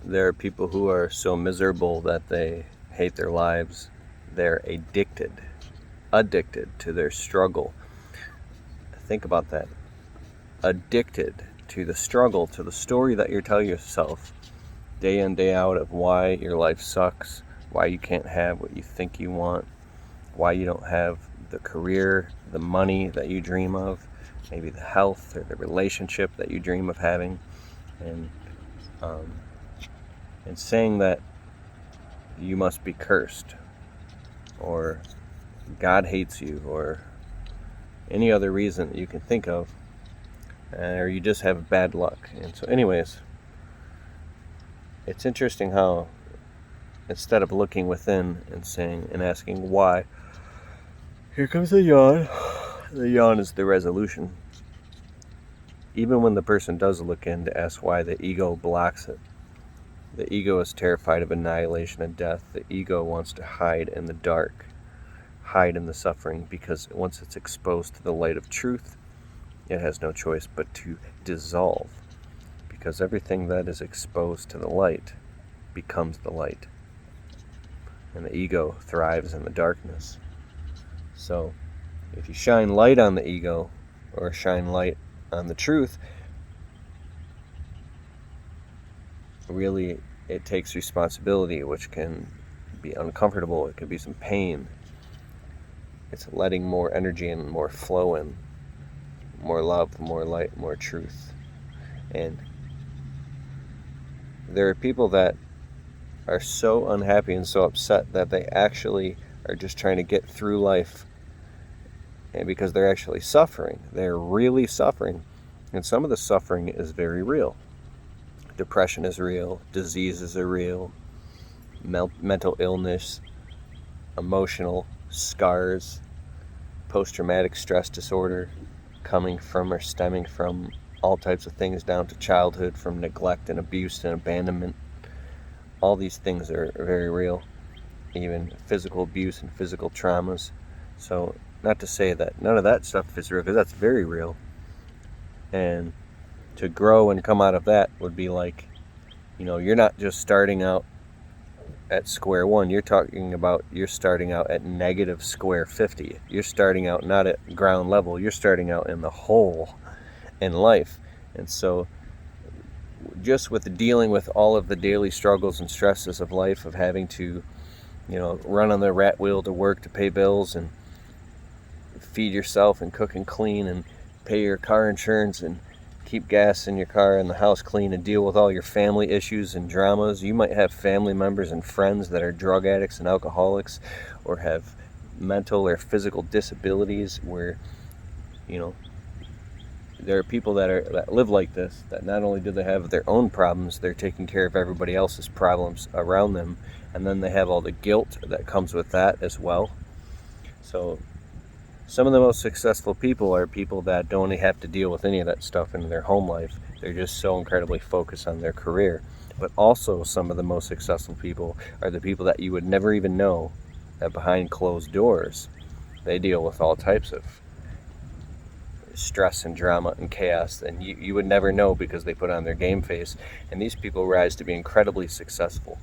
There are people who are so miserable that they hate their lives. They're addicted to their struggle. Think about that. Addicted to the struggle, to the story that you're telling yourself day in, day out of why your life sucks, why you can't have what you think you want, why you don't have the career, the money that you dream of, maybe the health or the relationship that you dream of having, and saying that you must be cursed, or God hates you, or any other reason that you can think of, or you just have bad luck. And so anyways, it's interesting how instead of looking within and saying and asking why, here comes the yawn. The yawn is the resolution. Even when the person does look in to ask why, the ego blocks it. The ego is terrified of annihilation and death. The ego wants to hide in the dark, hide in the suffering, because once it's exposed to the light of truth, it has no choice but to dissolve, because everything that is exposed to the light becomes the light, and the ego thrives in the darkness. So if you shine light on the ego, or shine light on the truth, really it takes responsibility, which can be uncomfortable. It can be some pain. It's letting more energy and more flow in, more love, more light, more truth. And there are people that are so unhappy and so upset that they actually are just trying to get through life, and because they're actually suffering. They're really suffering. And some of the suffering is very real. Depression is real. Diseases are real. Mental illness, emotional scars, post-traumatic stress disorder, coming from or stemming from all types of things down to childhood, from neglect and abuse and abandonment. All these things are very real. Even physical abuse and physical traumas. So not to say that none of that stuff is real, because that's very real. And to grow and come out of that would be like, you're not just starting out at square one. You're talking about you're starting out at negative square 50. You're starting out not at ground level. You're starting out in the hole in life. And so just with dealing with all of the daily struggles and stresses of life, of having to, run on the rat wheel to work to pay bills and feed yourself and cook and clean and pay your car insurance and keep gas in your car and the house clean and deal with all your family issues and dramas. You might have family members and friends that are drug addicts and alcoholics, or have mental or physical disabilities where, there are people that live like this, that not only do they have their own problems, they're taking care of everybody else's problems around them, and then they have all the guilt that comes with that as well. So some of the most successful people are people that don't have to deal with any of that stuff in their home life. They're just so incredibly focused on their career. But also some of the most successful people are the people that you would never even know, that behind closed doors, they deal with all types of stress and drama and chaos, and you would never know, because they put on their game face. And these people rise to be incredibly successful.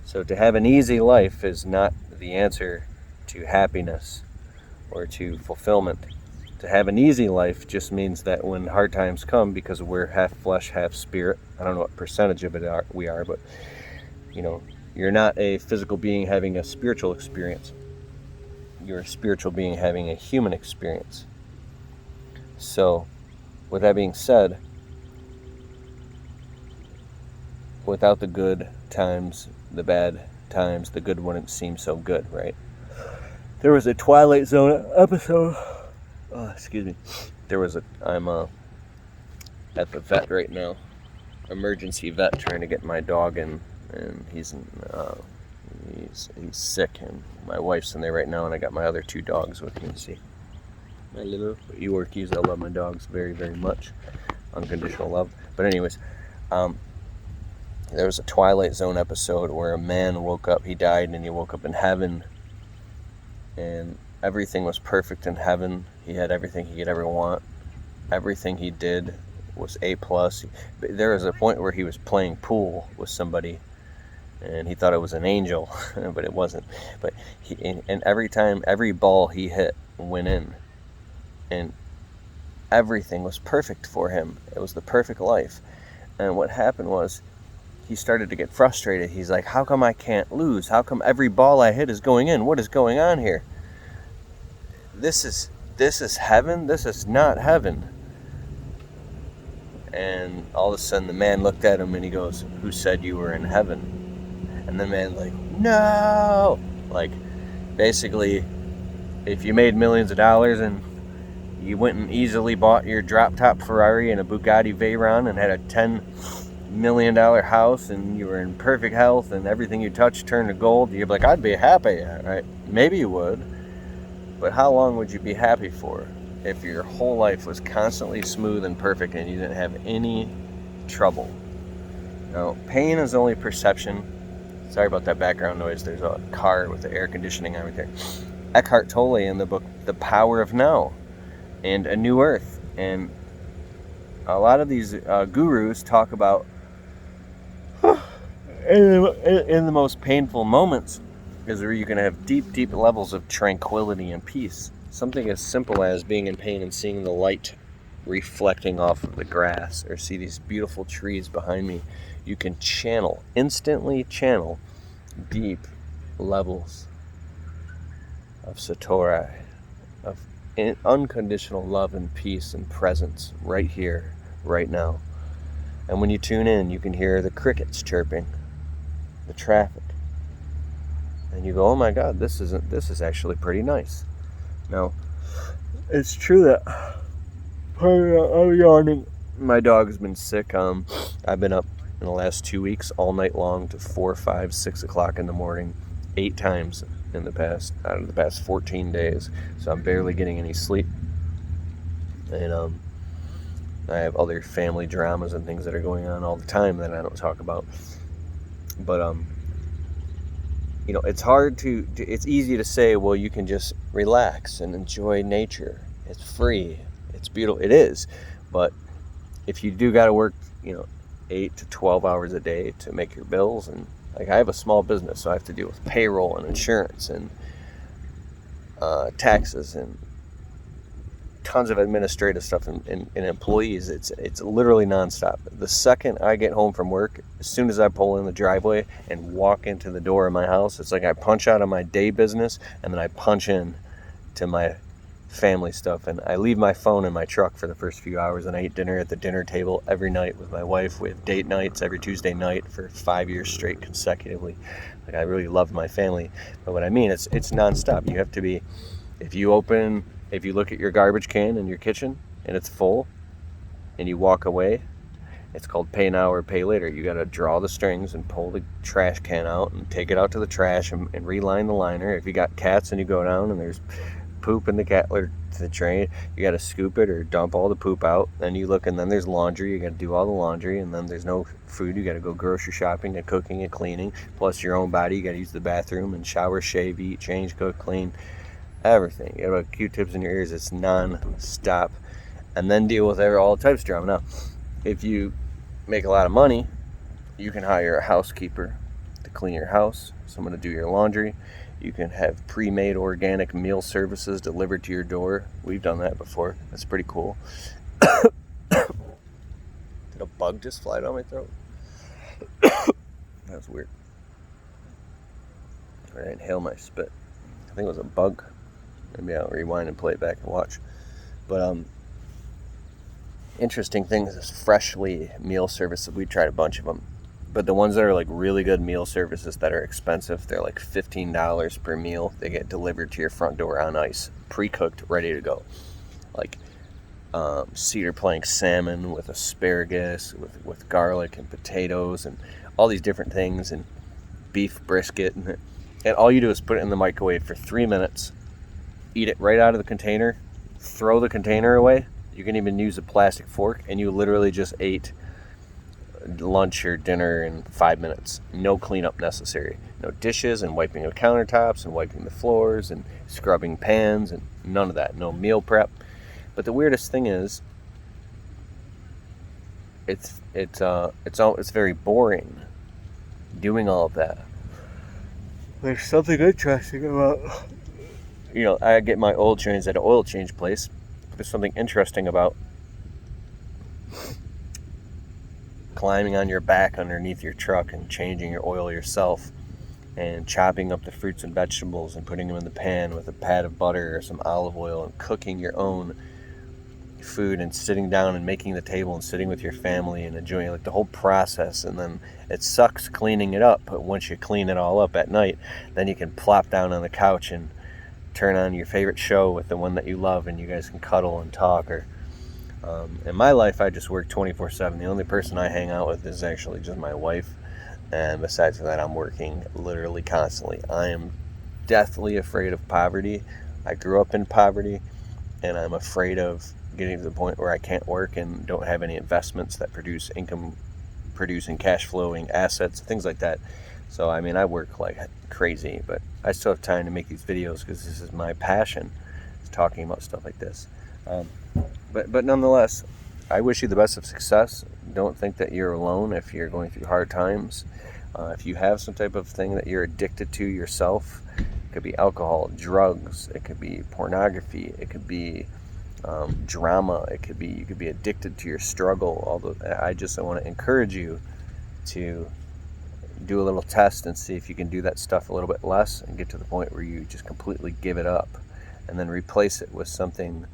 So to have an easy life is not the answer to happiness or to fulfillment. To have an easy life just means that when hard times come, because we're half flesh, half spirit, I don't know what percentage of it we are, but you're not a physical being having a spiritual experience. You're a spiritual being having a human experience. So with that being said, without the good times, the bad times, the good wouldn't seem so good, right? There was a Twilight Zone episode. Excuse me. I'm at the vet right now, emergency vet, trying to get my dog in, and he's sick, and my wife's in there right now, and I got my other two dogs with me. See, my little Yorkies. I love my dogs very, very much. Unconditional love. But anyways, there was a Twilight Zone episode where a man woke up. He died, and he woke up in heaven, and everything was perfect in heaven. He had everything he could ever want. Everything he did was A+. There was a point where he was playing pool with somebody, and he thought it was an angel, but it wasn't. But and every ball he hit went in, and everything was perfect for him. It was the perfect life. And what happened was, he started to get frustrated. He's like, how come I can't lose? How come every ball I hit is going in? What is going on here? This is heaven? This is not heaven. And all of a sudden the man looked at him and he goes, who said you were in heaven? And the man like, no! Like, basically, if you made millions of dollars and you went and easily bought your drop-top Ferrari and a Bugatti Veyron and had a $10 million house and you were in perfect health and everything you touched turned to gold, you'd be like, I'd be happy, right? Maybe you would. But how long would you be happy for if your whole life was constantly smooth and perfect and you didn't have any trouble? Now, pain is only perception. Sorry about that background noise. There's a car with the air conditioning on right there. Eckhart Tolle in the book The Power of Now and A New Earth. And a lot of these gurus talk about in the most painful moments is where you can have deep, deep levels of tranquility and peace. Something as simple as being in pain and seeing the light reflecting off of the grass, or see these beautiful trees behind me. You can instantly channel deep levels of satori, of unconditional love and peace and presence right here, right now. And when you tune in, you can hear the crickets chirping, the traffic, and you go, oh my God, this is actually pretty nice. Now, it's true that I'm yawning. My dog has been sick. I've been up in the last 2 weeks all night long to 4, 5, 6 o'clock in the morning, 8 times in the past, out of the past 14 days. So I'm barely getting any sleep. And I have other family dramas and things that are going on all the time that I don't talk about. But it's hard it's easy to say, well, you can just relax and enjoy nature. It's free. It's beautiful. It is. But if you do got to work, 8 to 12 hours a day to make your bills, and like I have a small business, so I have to deal with payroll and insurance and taxes and tons of administrative stuff and employees. It's literally nonstop. The second I get home from work, as soon as I pull in the driveway and walk into the door of my house, it's like I punch out of my day business and then I punch in to my family stuff, and I leave my phone in my truck for the first few hours, and I eat dinner at the dinner table every night with my wife. We have date nights every Tuesday night for 5 years straight consecutively. Like, I really love my family, but what I mean, it's nonstop. You have to be, if you look at your garbage can in your kitchen and it's full and you walk away, it's called pay now or pay later. You got to draw the strings and pull the trash can out and take it out to the trash and reline the liner. If you got cats and you go down and there's poop in the cat litter to the train, you got to scoop it or dump all the poop out. Then you look, and then there's laundry. You got to do all the laundry, and then there's no food. You got to go grocery shopping and cooking and cleaning, plus your own body. You got to use the bathroom and shower, shave, eat, change, cook, clean, everything. You got Q-tips in your ears. It's non-stop. And then deal with all types of drama. Now, if you make a lot of money, you can hire a housekeeper to clean your house, someone to do your laundry. You can have pre-made organic meal services delivered to your door. We've done that before. That's pretty cool. Did a bug just fly down my throat? That was weird. I inhale my spit. I think it was a bug. Maybe I'll rewind and play it back and watch. But interesting thing is this freshly meal services. We tried a bunch of them. But the ones that are like really good meal services that are expensive, they're like $15 per meal. They get delivered to your front door on ice, pre-cooked, ready to go. Like cedar plank salmon with asparagus, with garlic and potatoes and all these different things, and beef brisket. And all you do is put it in the microwave for 3 minutes, eat it right out of the container, throw the container away. You can even use a plastic fork, and you literally just ate lunch or dinner in 5 minutes. No cleanup necessary. No dishes and wiping of countertops and wiping the floors and scrubbing pans and none of that. No meal prep. But the weirdest thing is, it's very boring doing all of that. There's something interesting about, I get my oil changed at an oil change place. But there's something interesting about climbing on your back underneath your truck and changing your oil yourself, and chopping up the fruits and vegetables and putting them in the pan with a pat of butter or some olive oil, and cooking your own food, and sitting down and making the table and sitting with your family and enjoying like the whole process. And then it sucks cleaning it up, but once you clean it all up at night, then you can plop down on the couch and turn on your favorite show with the one that you love, and you guys can cuddle and talk. Or in my life, I just work 24/7. The only person I hang out with is actually just my wife, and besides that, I'm working literally constantly. I am deathly afraid of poverty. I grew up in poverty, and I'm afraid of getting to the point where I can't work and don't have any investments that produce income producing, cash flowing assets, things like that. So I work like crazy, but I still have time to make these videos because this is my passion, is talking about stuff like this. But nonetheless, I wish you the best of success. Don't think that you're alone if you're going through hard times. If you have some type of thing that you're addicted to yourself, it could be alcohol, drugs, it could be pornography, it could be drama, you could be addicted to your struggle. I just want to encourage you to do a little test and see if you can do that stuff a little bit less and get to the point where you just completely give it up, and then replace it with something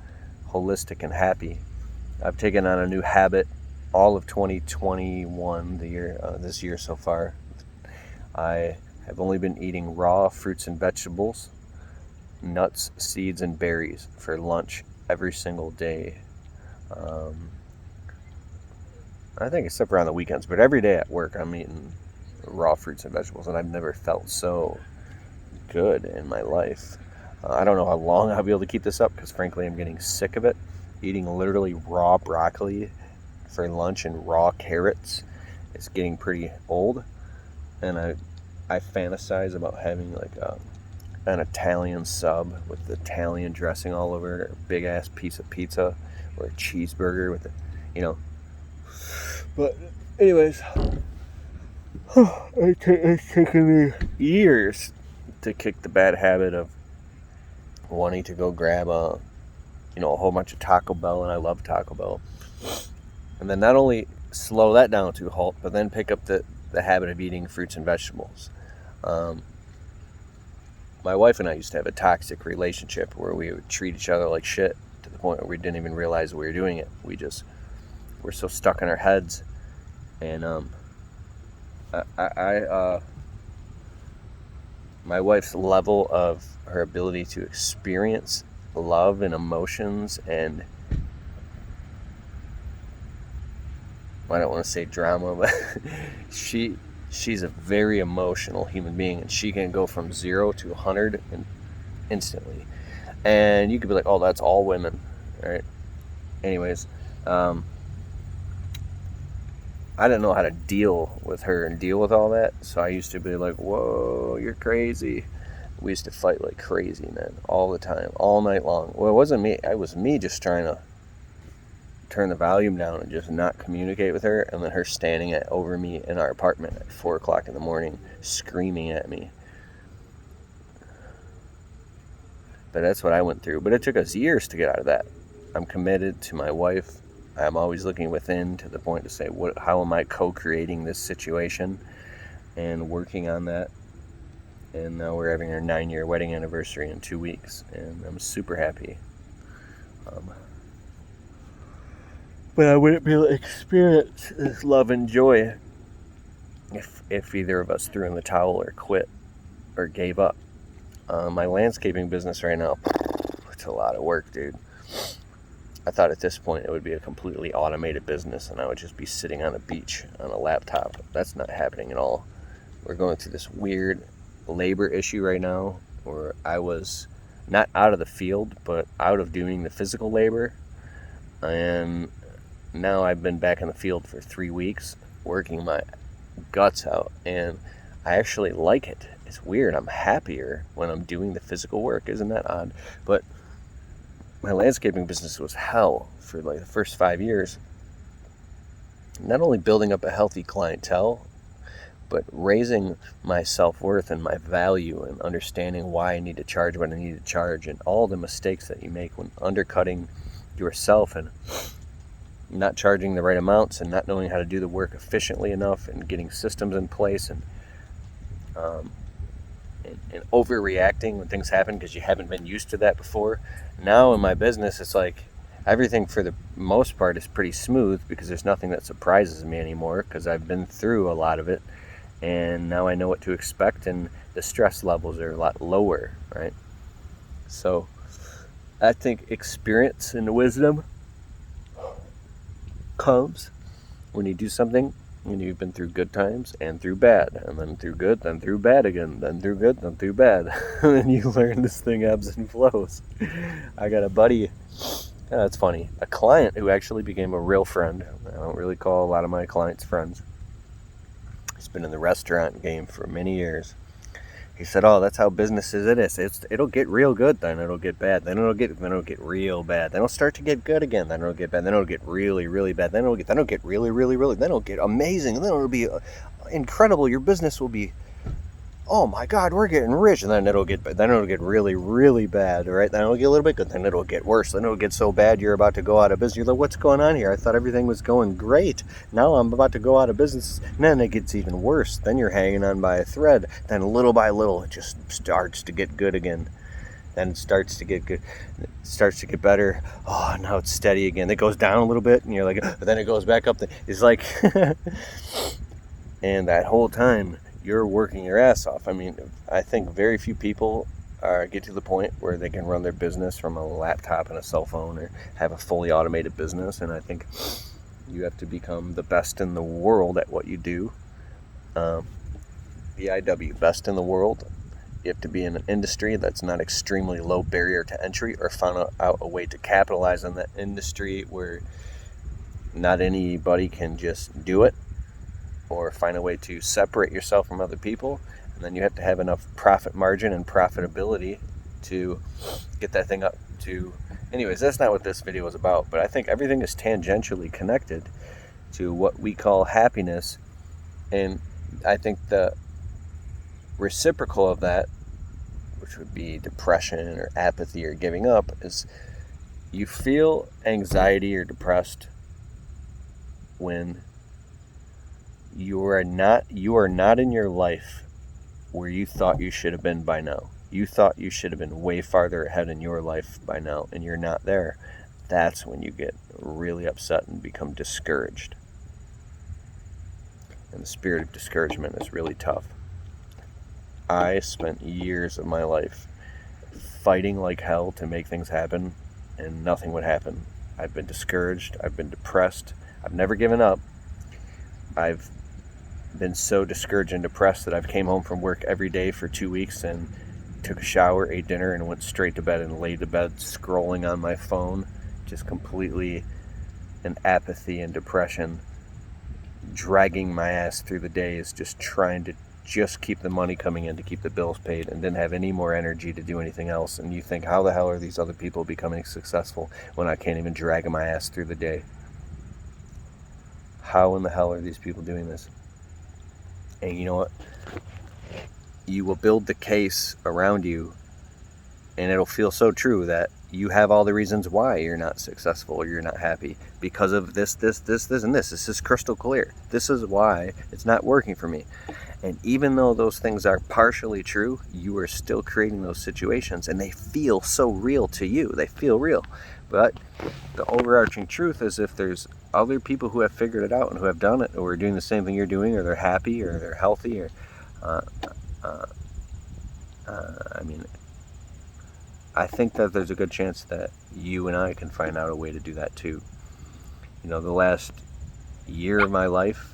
holistic and happy. I've taken on a new habit all of 2021, this year so far. I have only been eating raw fruits and vegetables, nuts, seeds, and berries for lunch every single day. I think except for on the weekends, but every day at work I'm eating raw fruits and vegetables, and I've never felt so good in my life. I don't know how long I'll be able to keep this up, because frankly I'm getting sick of it. Eating literally raw broccoli for lunch and raw carrots is getting pretty old, and I fantasize about having like an Italian sub with Italian dressing all over it, or a big ass piece of pizza, or a cheeseburger with But anyways, it's taken me years to kick the bad habit of wanting to go grab a whole bunch of Taco Bell, and I love Taco Bell. And then not only slow that down to a halt, but then pick up the habit of eating fruits and vegetables. My wife and I used to have a toxic relationship where we would treat each other like shit to the point where we didn't even realize we were doing it. We're so stuck in our heads. And my wife's level of her ability to experience love and emotions, and I don't want to say drama, but she's a very emotional human being, and she can go from 0 to 100 instantly. And you could be like, oh, that's all women, right? Anyways, I didn't know how to deal with her and deal with all that, so I used to be like, whoa, you're crazy. We used to fight like crazy, man, all the time, all night long. Well, it wasn't me. It was me just trying to turn the volume down and just not communicate with her, and then her standing over me in our apartment at 4 o'clock in the morning screaming at me. But that's what I went through. But it took us years to get out of that. I'm committed to my wife. I'm always looking within to the point to say, how am I co-creating this situation, and working on that. And now we're having our 9-year wedding anniversary in 2 weeks, and I'm super happy. But I wouldn't be able to experience this love and joy if either of us threw in the towel or quit or gave up. My landscaping business right now, it's a lot of work, dude. I thought at this point it would be a completely automated business, and I would just be sitting on a beach on a laptop. That's not happening at all. We're going through this weird labor issue right now, where I was not out of the field, but out of doing the physical labor. And now I've been back in the field for 3 weeks, working my guts out, and I actually like it. It's weird. I'm happier when I'm doing the physical work. Isn't that odd? But my landscaping business was hell for like the first 5 years. not only building up a healthy clientele, but raising my self-worth and my value and understanding why I need to charge what I need to charge, and all the mistakes that you make when undercutting yourself and not charging the right amounts and not knowing how to do the work efficiently enough and getting systems in place um, and overreacting when things happen because you haven't been used to that before. Now in my business, it's like everything for the most part is pretty smooth because there's nothing that surprises me anymore because I've been through a lot of it, and now I know what to expect, and the stress levels are a lot lower, right? So I think experience and wisdom comes when you do something and you've been through good times and through bad, and then through good, then through bad again, then through good, then through bad. And then you learn this thing ebbs and flows. I got a buddy, it's funny, a client who actually became a real friend. I don't really call a lot of my clients friends. He's been in the restaurant game for many years. He said, "Oh, that's how business is. It'll get real good, then it'll get bad, then it'll get real bad, then it'll start to get good again, then it'll get bad, then it'll get really, really bad, then it'll get really, really, really, then it'll get amazing, and then it'll be incredible. Your business will be, oh my God, we're getting rich, and then it'll get really, really bad, right? Then it'll get a little bit good, then it'll get worse, then it'll get so bad you're about to go out of business. You're like, what's going on here? I thought everything was going great. Now I'm about to go out of business, and then it gets even worse. Then you're hanging on by a thread. Then little by little, it just starts to get good again. Then it starts to get good. It starts to get better. Oh, now it's steady again. It goes down a little bit, and you're like, but then it goes back up. It's like, and that whole time, you're working your ass off. I mean, I think very few people get to the point where they can run their business from a laptop and a cell phone or have a fully automated business. And I think you have to become the best in the world at what you do. BIW, best in the world. You have to be in an industry that's not extremely low barrier to entry, or find out a way to capitalize on that industry where not anybody can just do it, or find a way to separate yourself from other people. And then you have to have enough profit margin and profitability to get that thing up to... Anyways, that's not what this video is about, but I think everything is tangentially connected to what we call happiness. And I think the reciprocal of that, which would be depression or apathy or giving up, is you feel anxiety or depressed when you are not in your life where you thought you should have been by now. You thought you should have been way farther ahead in your life by now, and you're not there. That's when you get really upset and become discouraged. And the spirit of discouragement is really tough. I spent years of my life fighting like hell to make things happen, and nothing would happen. I've been discouraged. I've been depressed. I've never given up. I've been so discouraged and depressed that I've came home from work every day for 2 weeks and took a shower, ate dinner, and went straight to bed and laid to bed scrolling on my phone, just completely in apathy and depression, dragging my ass through the days, just trying to just keep the money coming in to keep the bills paid, and didn't have any more energy to do anything else. And you think, how the hell are these other people becoming successful when I can't even drag my ass through the day? How in the hell are these people doing this? And you know what? You will build the case around you, and it'll feel so true that you have all the reasons why you're not successful or you're not happy because of this, and this. This is crystal clear. This is why it's not working for me. And even though those things are partially true, you are still creating those situations, and they feel so real to you. They feel real. But the overarching truth is, if there's other people who have figured it out and who have done it, or are doing the same thing you're doing, or they're happy, or they're healthy, or I mean, I think that there's a good chance that you and I can find out a way to do that too. You know, the last year of my life,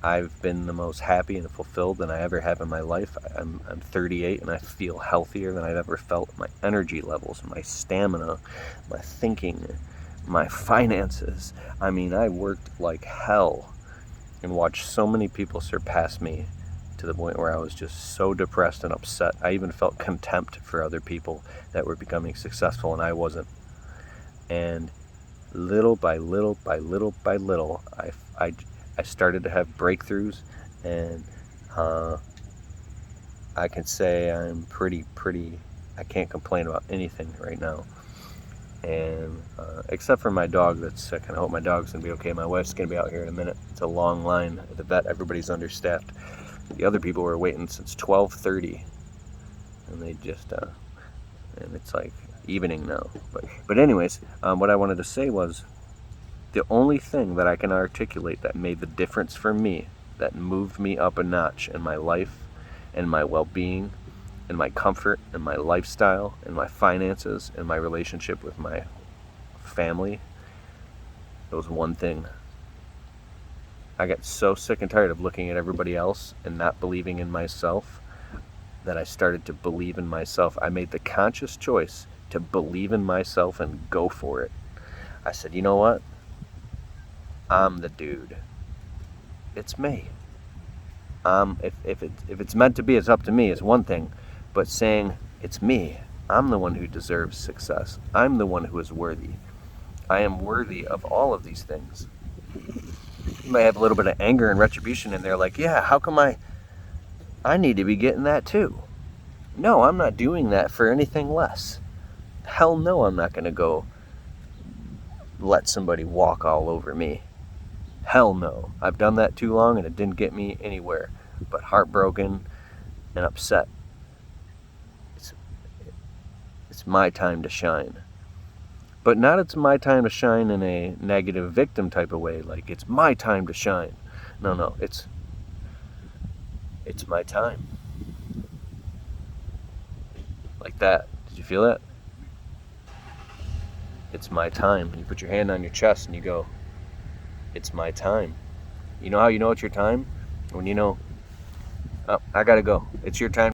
I've been the most happy and fulfilled than I ever have in my life. I'm 38, and I feel healthier than I've ever felt. My energy levels, my stamina, my thinking, my finances. I mean, I worked like hell and watched so many people surpass me to the point where I was just so depressed and upset. I even felt contempt for other people that were becoming successful and I wasn't. And little by little by little by little, I started to have breakthroughs, and I can say I'm pretty, I can't complain about anything right now. And except for my dog, I kind of hope my dog's going to be okay. My wife's going to be out here in a minute. It's a long line at the vet. Everybody's understaffed. The other people were waiting since 12:30, and they just, and it's like evening now. But anyways, what I wanted to say was, the only thing that I can articulate that made the difference for me, that moved me up a notch in my life and my well-being and my comfort and my lifestyle and my finances and my relationship with my family, it was one thing. I got so sick and tired of looking at everybody else and not believing in myself that I started to believe in myself. I made the conscious choice to believe in myself and go for it. I said, you know what? I'm the dude. It's me. If it's meant to be, it's up to me, is one thing. But saying, it's me. I'm the one who deserves success. I'm the one who is worthy. I am worthy of all of these things. You may have a little bit of anger and retribution in there, like, yeah, how come I need to be getting that too? No, I'm not doing that for anything less. Hell no, I'm not going to go let somebody walk all over me. Hell no. I've done that too long and it didn't get me anywhere but heartbroken and upset. It's my time to shine. But not it's my time to shine in a negative victim type of way, like it's my time to shine. No, it's my time. Like that. Did you feel that? It's my time. You put your hand on your chest and you go, it's my time. You know how you know it's your time? When you know, oh, I gotta go. It's your time.